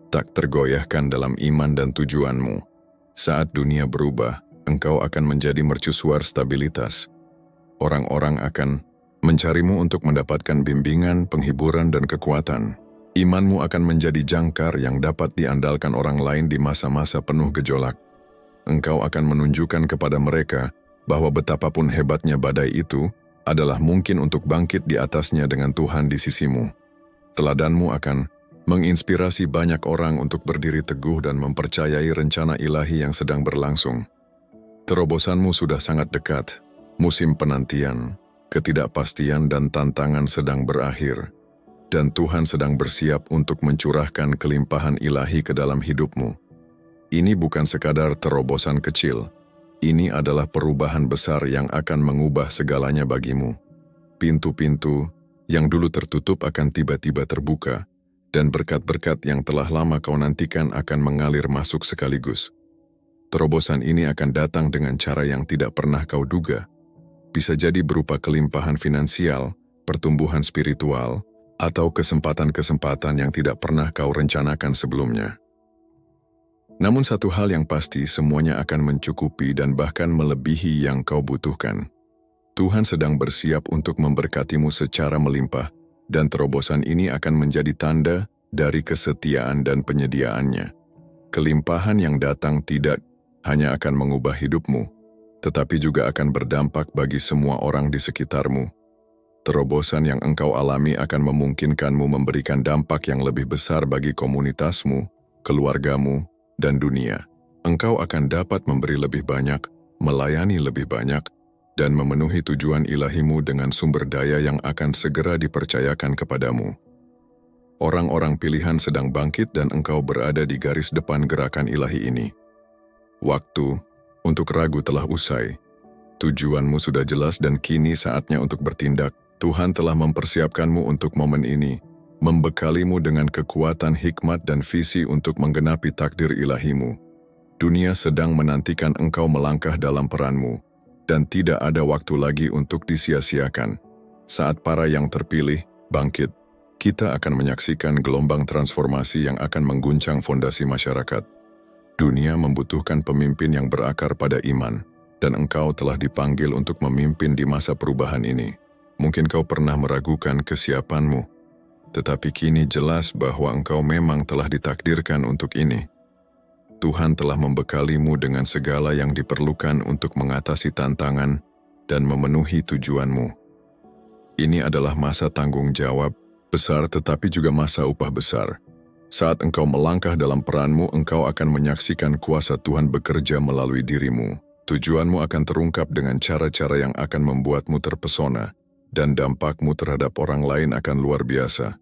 tak tergoyahkan dalam iman dan tujuanmu. Saat dunia berubah, engkau akan menjadi mercusuar stabilitas. Orang-orang akan mencarimu untuk mendapatkan bimbingan, penghiburan, dan kekuatan. Imanmu akan menjadi jangkar yang dapat diandalkan orang lain di masa-masa penuh gejolak. Engkau akan menunjukkan kepada mereka bahwa betapapun hebatnya badai itu, adalah mungkin untuk bangkit di atasnya dengan Tuhan di sisimu. Teladanmu akan menginspirasi banyak orang untuk berdiri teguh dan mempercayai rencana ilahi yang sedang berlangsung. Terobosanmu sudah sangat dekat. Musim penantian, ketidakpastian dan tantangan sedang berakhir. Dan Tuhan sedang bersiap untuk mencurahkan kelimpahan ilahi ke dalam hidupmu. Ini bukan sekadar terobosan kecil. Ini adalah perubahan besar yang akan mengubah segalanya bagimu. Pintu-pintu yang dulu tertutup akan tiba-tiba terbuka, dan berkat-berkat yang telah lama kau nantikan akan mengalir masuk sekaligus. Terobosan ini akan datang dengan cara yang tidak pernah kau duga. Bisa jadi berupa kelimpahan finansial, pertumbuhan spiritual, atau kesempatan-kesempatan yang tidak pernah kau rencanakan sebelumnya. Namun satu hal yang pasti, semuanya akan mencukupi dan bahkan melebihi yang kau butuhkan. Tuhan sedang bersiap untuk memberkatimu secara melimpah, dan terobosan ini akan menjadi tanda dari kesetiaan dan penyediaannya. Kelimpahan yang datang tidak hanya akan mengubah hidupmu, tetapi juga akan berdampak bagi semua orang di sekitarmu. Terobosan yang engkau alami akan memungkinkanmu memberikan dampak yang lebih besar bagi komunitasmu, keluargamu, dan dunia. Engkau akan dapat memberi lebih banyak, melayani lebih banyak, dan memenuhi tujuan ilahimu dengan sumber daya yang akan segera dipercayakan kepadamu. Orang-orang pilihan sedang bangkit dan engkau berada di garis depan gerakan ilahi ini. Waktu untuk ragu telah usai. Tujuanmu sudah jelas dan kini saatnya untuk bertindak. Tuhan telah mempersiapkanmu untuk momen ini, membekalimu dengan kekuatan, hikmat, dan visi untuk menggenapi takdir ilahimu. Dunia sedang menantikan engkau melangkah dalam peranmu, dan tidak ada waktu lagi untuk disia-siakan. Saat para yang terpilih bangkit, kita akan menyaksikan gelombang transformasi yang akan mengguncang fondasi masyarakat. Dunia membutuhkan pemimpin yang berakar pada iman, dan engkau telah dipanggil untuk memimpin di masa perubahan ini. Mungkin kau pernah meragukan kesiapanmu, tetapi kini jelas bahwa engkau memang telah ditakdirkan untuk ini. Tuhan telah membekalimu dengan segala yang diperlukan untuk mengatasi tantangan dan memenuhi tujuanmu. Ini adalah masa tanggung jawab besar tetapi juga masa upah besar. Saat engkau melangkah dalam peranmu, engkau akan menyaksikan kuasa Tuhan bekerja melalui dirimu. Tujuanmu akan terungkap dengan cara-cara yang akan membuatmu terpesona, dan dampakmu terhadap orang lain akan luar biasa.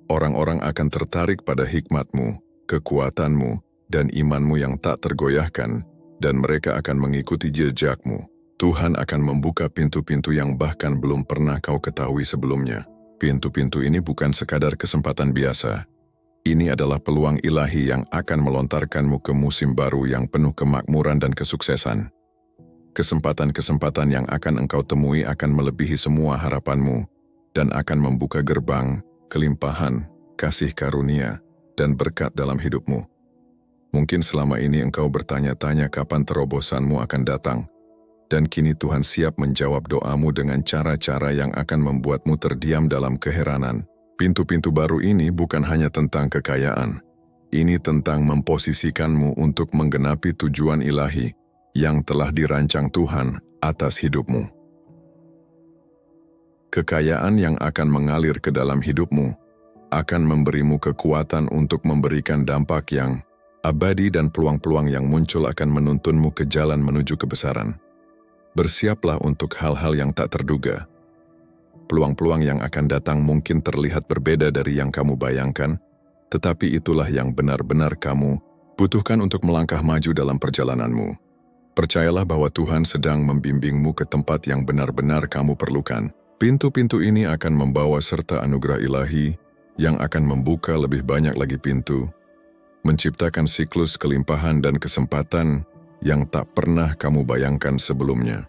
Orang-orang akan tertarik pada hikmatmu, kekuatanmu, dan imanmu yang tak tergoyahkan, dan mereka akan mengikuti jejakmu. Tuhan akan membuka pintu-pintu yang bahkan belum pernah kau ketahui sebelumnya. Pintu-pintu ini bukan sekadar kesempatan biasa. Ini adalah peluang ilahi yang akan melontarkanmu ke musim baru yang penuh kemakmuran dan kesuksesan. Kesempatan-kesempatan yang akan engkau temui akan melebihi semua harapanmu dan akan membuka gerbang, kelimpahan, kasih karunia, dan berkat dalam hidupmu. Mungkin selama ini engkau bertanya-tanya kapan terobosanmu akan datang, dan kini Tuhan siap menjawab doamu dengan cara-cara yang akan membuatmu terdiam dalam keheranan. Pintu-pintu baru ini bukan hanya tentang kekayaan. Ini tentang memposisikanmu untuk menggenapi tujuan ilahi yang telah dirancang Tuhan atas hidupmu. Kekayaan yang akan mengalir ke dalam hidupmu akan memberimu kekuatan untuk memberikan dampak yang abadi, dan peluang-peluang yang muncul akan menuntunmu ke jalan menuju kebesaran. Bersiaplah untuk hal-hal yang tak terduga. Peluang-peluang yang akan datang mungkin terlihat berbeda dari yang kamu bayangkan, tetapi itulah yang benar-benar kamu butuhkan untuk melangkah maju dalam perjalananmu. Percayalah bahwa Tuhan sedang membimbingmu ke tempat yang benar-benar kamu perlukan. Pintu-pintu ini akan membawa serta anugerah ilahi yang akan membuka lebih banyak lagi pintu, menciptakan siklus kelimpahan dan kesempatan yang tak pernah kamu bayangkan sebelumnya.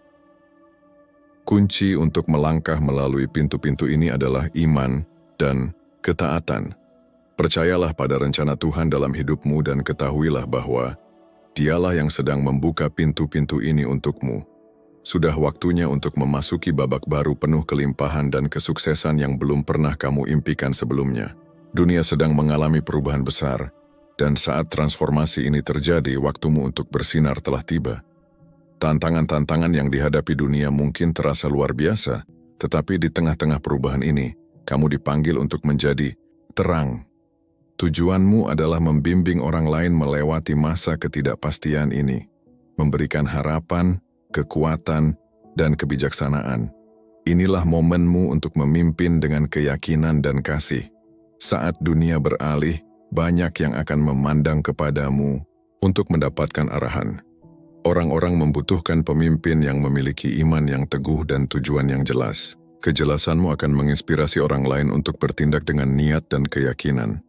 Kunci untuk melangkah melalui pintu-pintu ini adalah iman dan ketaatan. Percayalah pada rencana Tuhan dalam hidupmu dan ketahuilah bahwa Dialah yang sedang membuka pintu-pintu ini untukmu. Sudah waktunya untuk memasuki babak baru penuh kelimpahan dan kesuksesan yang belum pernah kamu impikan sebelumnya. Dunia sedang mengalami perubahan besar, dan saat transformasi ini terjadi, waktumu untuk bersinar telah tiba. Tantangan-tantangan yang dihadapi dunia mungkin terasa luar biasa, tetapi di tengah-tengah perubahan ini, kamu dipanggil untuk menjadi terang. Tujuanmu adalah membimbing orang lain melewati masa ketidakpastian ini, memberikan harapan, kekuatan, dan kebijaksanaan. Inilah momenmu untuk memimpin dengan keyakinan dan kasih. Saat dunia beralih, banyak yang akan memandang kepadamu untuk mendapatkan arahan. Orang-orang membutuhkan pemimpin yang memiliki iman yang teguh dan tujuan yang jelas. Kejelasanmu akan menginspirasi orang lain untuk bertindak dengan niat dan keyakinan.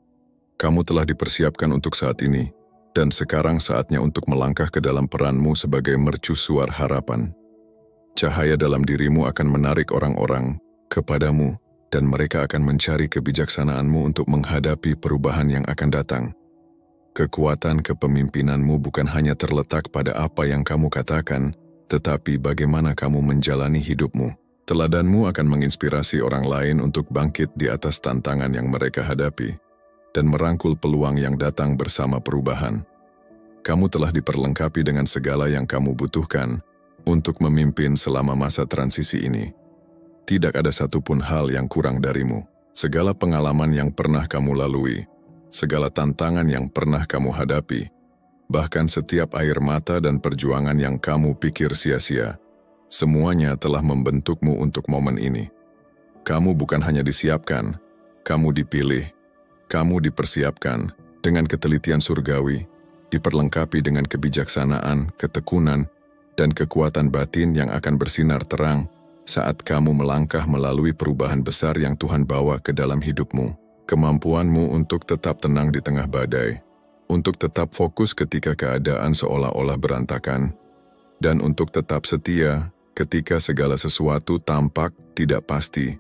Kamu telah dipersiapkan untuk saat ini, dan sekarang saatnya untuk melangkah ke dalam peranmu sebagai mercusuar harapan. Cahaya dalam dirimu akan menarik orang-orang kepadamu, dan mereka akan mencari kebijaksanaanmu untuk menghadapi perubahan yang akan datang. Kekuatan kepemimpinanmu bukan hanya terletak pada apa yang kamu katakan, tetapi bagaimana kamu menjalani hidupmu. Teladanmu akan menginspirasi orang lain untuk bangkit di atas tantangan yang mereka hadapi dan merangkul peluang yang datang bersama perubahan. Kamu telah diperlengkapi dengan segala yang kamu butuhkan untuk memimpin selama masa transisi ini. Tidak ada satupun hal yang kurang darimu. Segala pengalaman yang pernah kamu lalui, segala tantangan yang pernah kamu hadapi, bahkan setiap air mata dan perjuangan yang kamu pikir sia-sia, semuanya telah membentukmu untuk momen ini. Kamu bukan hanya disiapkan, kamu dipilih. Kamu dipersiapkan dengan ketelitian surgawi, diperlengkapi dengan kebijaksanaan, ketekunan, dan kekuatan batin yang akan bersinar terang saat kamu melangkah melalui perubahan besar yang Tuhan bawa ke dalam hidupmu. Kemampuanmu untuk tetap tenang di tengah badai, untuk tetap fokus ketika keadaan seolah-olah berantakan, dan untuk tetap setia ketika segala sesuatu tampak tidak pasti,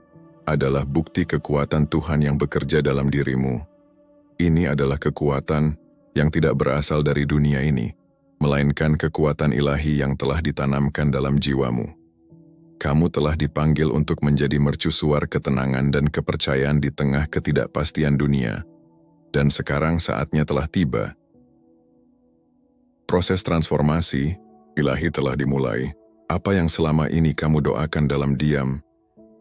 adalah bukti kekuatan Tuhan yang bekerja dalam dirimu. Ini adalah kekuatan yang tidak berasal dari dunia ini, melainkan kekuatan ilahi yang telah ditanamkan dalam jiwamu. Kamu telah dipanggil untuk menjadi mercusuar ketenangan dan kepercayaan di tengah ketidakpastian dunia, dan sekarang saatnya telah tiba. Proses transformasi ilahi telah dimulai. Apa yang selama ini kamu doakan dalam diam,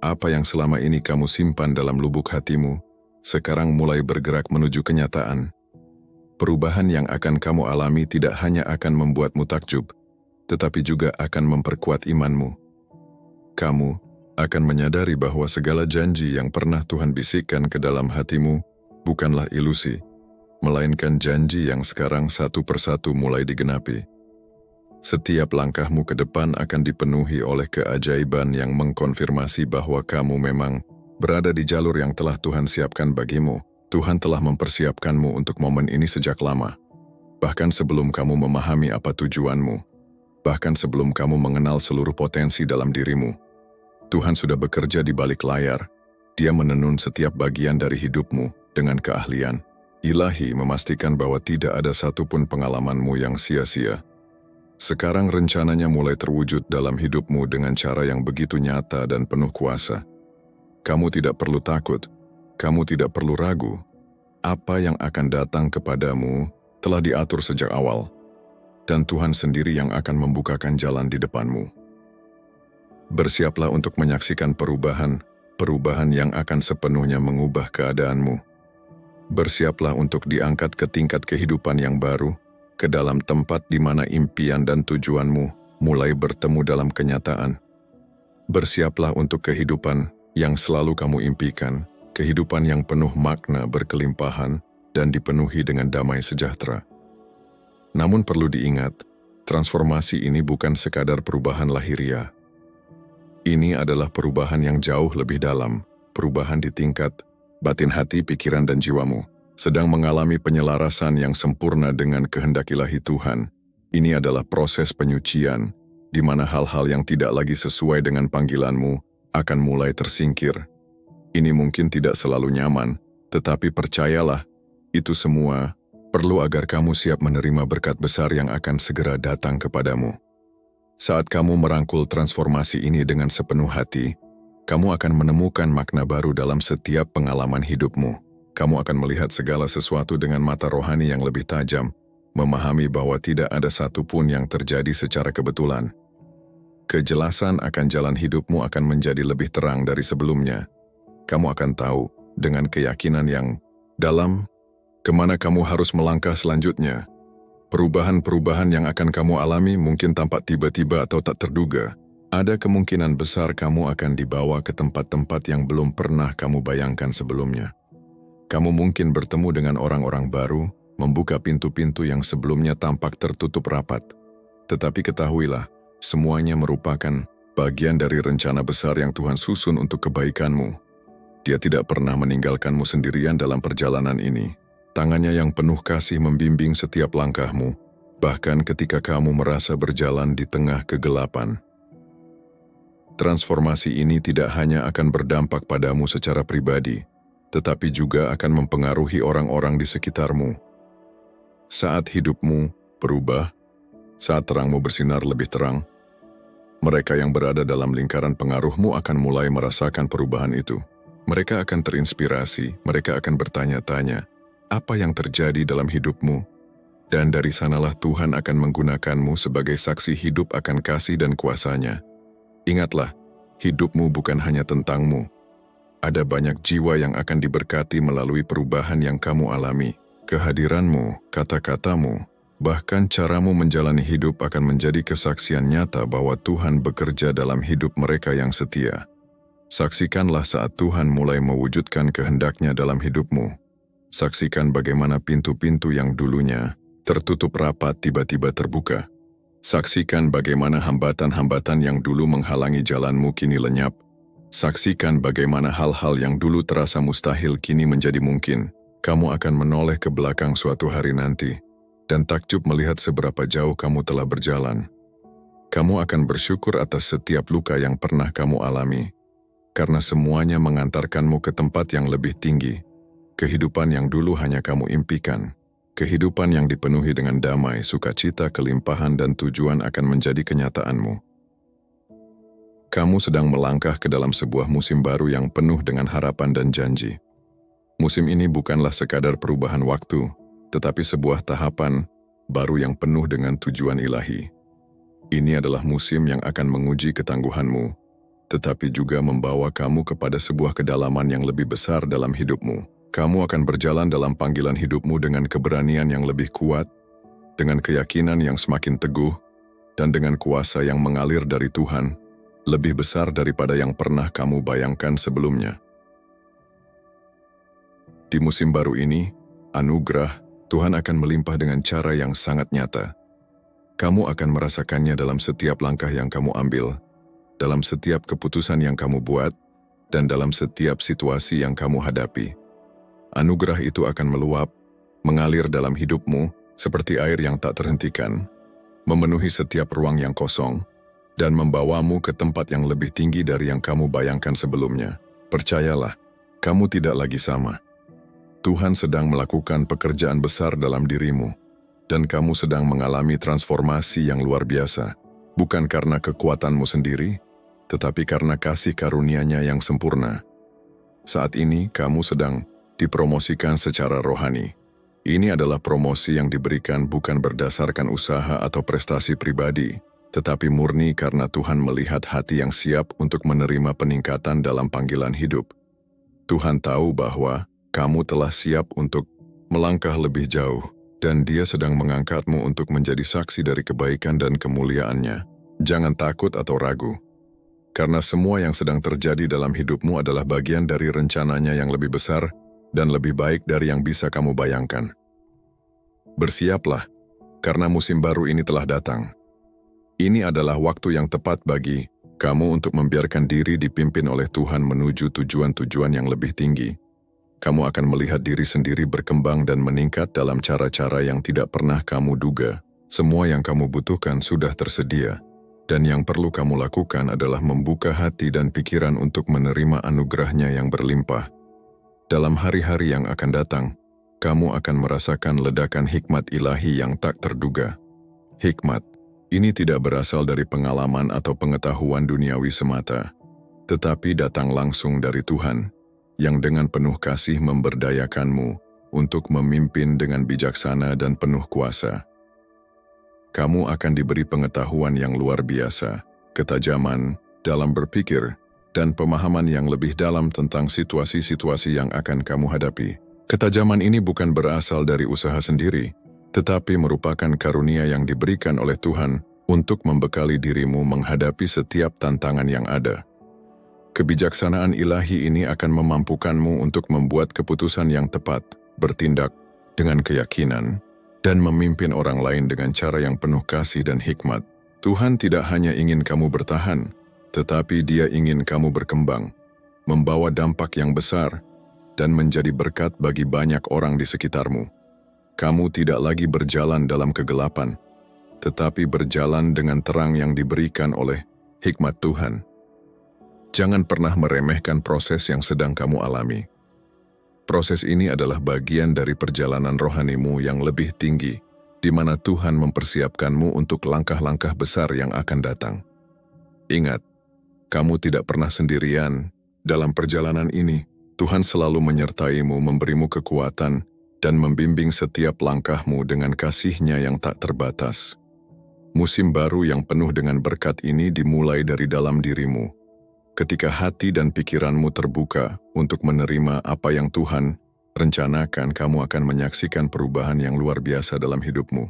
apa yang selama ini kamu simpan dalam lubuk hatimu, sekarang mulai bergerak menuju kenyataan. Perubahan yang akan kamu alami tidak hanya akan membuatmu takjub, tetapi juga akan memperkuat imanmu. Kamu akan menyadari bahwa segala janji yang pernah Tuhan bisikkan ke dalam hatimu bukanlah ilusi, melainkan janji yang sekarang satu persatu mulai digenapi. Setiap langkahmu ke depan akan dipenuhi oleh keajaiban yang mengkonfirmasi bahwa kamu memang berada di jalur yang telah Tuhan siapkan bagimu. Tuhan telah mempersiapkanmu untuk momen ini sejak lama. Bahkan sebelum kamu memahami apa tujuanmu, bahkan sebelum kamu mengenal seluruh potensi dalam dirimu, Tuhan sudah bekerja di balik layar. Dia menenun setiap bagian dari hidupmu dengan keahlian ilahi, memastikan bahwa tidak ada satupun pengalamanmu yang sia-sia. Sekarang rencananya mulai terwujud dalam hidupmu dengan cara yang begitu nyata dan penuh kuasa. Kamu tidak perlu takut, kamu tidak perlu ragu. Apa yang akan datang kepadamu telah diatur sejak awal, dan Tuhan sendiri yang akan membukakan jalan di depanmu. Bersiaplah untuk menyaksikan perubahan yang akan sepenuhnya mengubah keadaanmu. Bersiaplah untuk diangkat ke tingkat kehidupan yang baru, ke dalam tempat di mana impian dan tujuanmu mulai bertemu dalam kenyataan. Bersiaplah untuk kehidupan yang selalu kamu impikan, kehidupan yang penuh makna, berkelimpahan, dan dipenuhi dengan damai sejahtera. Namun perlu diingat, transformasi ini bukan sekadar perubahan lahiriah. Ini adalah perubahan yang jauh lebih dalam, perubahan di tingkat batin hati, pikiran, dan jiwamu. Sedang mengalami penyelarasan yang sempurna dengan kehendak ilahi Tuhan. Ini adalah proses penyucian di mana hal-hal yang tidak lagi sesuai dengan panggilanmu akan mulai tersingkir. Ini mungkin tidak selalu nyaman, tetapi percayalah, itu semua perlu agar kamu siap menerima berkat besar yang akan segera datang kepadamu. Saat kamu merangkul transformasi ini dengan sepenuh hati, kamu akan menemukan makna baru dalam setiap pengalaman hidupmu. Kamu akan melihat segala sesuatu dengan mata rohani yang lebih tajam, memahami bahwa tidak ada satupun yang terjadi secara kebetulan. Kejelasan akan jalan hidupmu akan menjadi lebih terang dari sebelumnya. Kamu akan tahu dengan keyakinan yang dalam kemana kamu harus melangkah selanjutnya. Perubahan-perubahan yang akan kamu alami mungkin tampak tiba-tiba atau tak terduga. Ada kemungkinan besar kamu akan dibawa ke tempat-tempat yang belum pernah kamu bayangkan sebelumnya. Kamu mungkin bertemu dengan orang-orang baru, membuka pintu-pintu yang sebelumnya tampak tertutup rapat. Tetapi ketahuilah, semuanya merupakan bagian dari rencana besar yang Tuhan susun untuk kebaikanmu. Dia tidak pernah meninggalkanmu sendirian dalam perjalanan ini. Tangannya yang penuh kasih membimbing setiap langkahmu, bahkan ketika kamu merasa berjalan di tengah kegelapan. Transformasi ini tidak hanya akan berdampak padamu secara pribadi, tetapi juga akan mempengaruhi orang-orang di sekitarmu. Saat hidupmu berubah, saat terangmu bersinar lebih terang, mereka yang berada dalam lingkaran pengaruhmu akan mulai merasakan perubahan itu. Mereka akan terinspirasi, mereka akan bertanya-tanya, apa yang terjadi dalam hidupmu? Dan dari sanalah Tuhan akan menggunakanmu sebagai saksi hidup akan kasih dan kuasa-Nya. Ingatlah, hidupmu bukan hanya tentangmu. Ada banyak jiwa yang akan diberkati melalui perubahan yang kamu alami. Kehadiranmu, kata-katamu, bahkan caramu menjalani hidup akan menjadi kesaksian nyata bahwa Tuhan bekerja dalam hidup mereka yang setia. Saksikanlah saat Tuhan mulai mewujudkan kehendak-Nya dalam hidupmu. Saksikan bagaimana pintu-pintu yang dulunya tertutup rapat tiba-tiba terbuka. Saksikan bagaimana hambatan-hambatan yang dulu menghalangi jalanmu kini lenyap. Saksikan bagaimana hal-hal yang dulu terasa mustahil kini menjadi mungkin. Kamu akan menoleh ke belakang suatu hari nanti, dan takjub melihat seberapa jauh kamu telah berjalan. Kamu akan bersyukur atas setiap luka yang pernah kamu alami, karena semuanya mengantarkanmu ke tempat yang lebih tinggi. Kehidupan yang dulu hanya kamu impikan. Kehidupan yang dipenuhi dengan damai, sukacita, kelimpahan, dan tujuan akan menjadi kenyataanmu. Kamu sedang melangkah ke dalam sebuah musim baru yang penuh dengan harapan dan janji. Musim ini bukanlah sekadar perubahan waktu, tetapi sebuah tahapan baru yang penuh dengan tujuan ilahi. Ini adalah musim yang akan menguji ketangguhanmu, tetapi juga membawa kamu kepada sebuah kedalaman yang lebih besar dalam hidupmu. Kamu akan berjalan dalam panggilan hidupmu dengan keberanian yang lebih kuat, dengan keyakinan yang semakin teguh, dan dengan kuasa yang mengalir dari Tuhan, lebih besar daripada yang pernah kamu bayangkan sebelumnya. Di musim baru ini, anugerah Tuhan akan melimpah dengan cara yang sangat nyata. Kamu akan merasakannya dalam setiap langkah yang kamu ambil, dalam setiap keputusan yang kamu buat, dan dalam setiap situasi yang kamu hadapi. Anugerah itu akan meluap, mengalir dalam hidupmu seperti air yang tak terhentikan, memenuhi setiap ruang yang kosong, dan membawamu ke tempat yang lebih tinggi dari yang kamu bayangkan sebelumnya. Percayalah, kamu tidak lagi sama. Tuhan sedang melakukan pekerjaan besar dalam dirimu, dan kamu sedang mengalami transformasi yang luar biasa, bukan karena kekuatanmu sendiri, tetapi karena kasih karunia-Nya yang sempurna. Saat ini kamu sedang dipromosikan secara rohani. Ini adalah promosi yang diberikan bukan berdasarkan usaha atau prestasi pribadi, tetapi murni karena Tuhan melihat hati yang siap untuk menerima peningkatan dalam panggilan hidup. Tuhan tahu bahwa kamu telah siap untuk melangkah lebih jauh, dan Dia sedang mengangkatmu untuk menjadi saksi dari kebaikan dan kemuliaan-Nya. Jangan takut atau ragu, karena semua yang sedang terjadi dalam hidupmu adalah bagian dari rencana-Nya yang lebih besar dan lebih baik dari yang bisa kamu bayangkan. Bersiaplah, karena musim baru ini telah datang. Ini adalah waktu yang tepat bagi kamu untuk membiarkan diri dipimpin oleh Tuhan menuju tujuan-tujuan yang lebih tinggi. Kamu akan melihat diri sendiri berkembang dan meningkat dalam cara-cara yang tidak pernah kamu duga. Semua yang kamu butuhkan sudah tersedia. Dan yang perlu kamu lakukan adalah membuka hati dan pikiran untuk menerima anugerahnya yang berlimpah. Dalam hari-hari yang akan datang, kamu akan merasakan ledakan hikmat ilahi yang tak terduga. Hikmat ini tidak berasal dari pengalaman atau pengetahuan duniawi semata, tetapi datang langsung dari Tuhan, yang dengan penuh kasih memberdayakanmu untuk memimpin dengan bijaksana dan penuh kuasa. Kamu akan diberi pengetahuan yang luar biasa, ketajaman dalam berpikir, dan pemahaman yang lebih dalam tentang situasi-situasi yang akan kamu hadapi. Ketajaman ini bukan berasal dari usaha sendiri, tetapi merupakan karunia yang diberikan oleh Tuhan untuk membekali dirimu menghadapi setiap tantangan yang ada. Kebijaksanaan ilahi ini akan memampukanmu untuk membuat keputusan yang tepat, bertindak dengan keyakinan, dan memimpin orang lain dengan cara yang penuh kasih dan hikmat. Tuhan tidak hanya ingin kamu bertahan, tetapi Dia ingin kamu berkembang, membawa dampak yang besar, dan menjadi berkat bagi banyak orang di sekitarmu. Kamu tidak lagi berjalan dalam kegelapan, tetapi berjalan dengan terang yang diberikan oleh hikmat Tuhan. Jangan pernah meremehkan proses yang sedang kamu alami. Proses ini adalah bagian dari perjalanan rohanimu yang lebih tinggi, di mana Tuhan mempersiapkanmu untuk langkah-langkah besar yang akan datang. Ingat, kamu tidak pernah sendirian. Dalam perjalanan ini, Tuhan selalu menyertaimu, memberimu kekuatan, dan membimbing setiap langkahmu dengan kasih-Nya yang tak terbatas. Musim baru yang penuh dengan berkat ini dimulai dari dalam dirimu. Ketika hati dan pikiranmu terbuka untuk menerima apa yang Tuhan rencanakan, kamu akan menyaksikan perubahan yang luar biasa dalam hidupmu.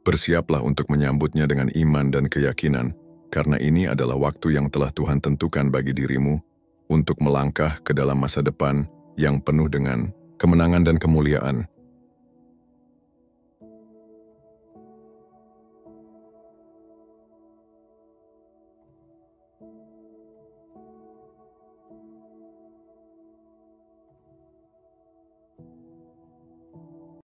Bersiaplah untuk menyambutnya dengan iman dan keyakinan, karena ini adalah waktu yang telah Tuhan tentukan bagi dirimu untuk melangkah ke dalam masa depan yang penuh dengan kemenangan dan kemuliaan.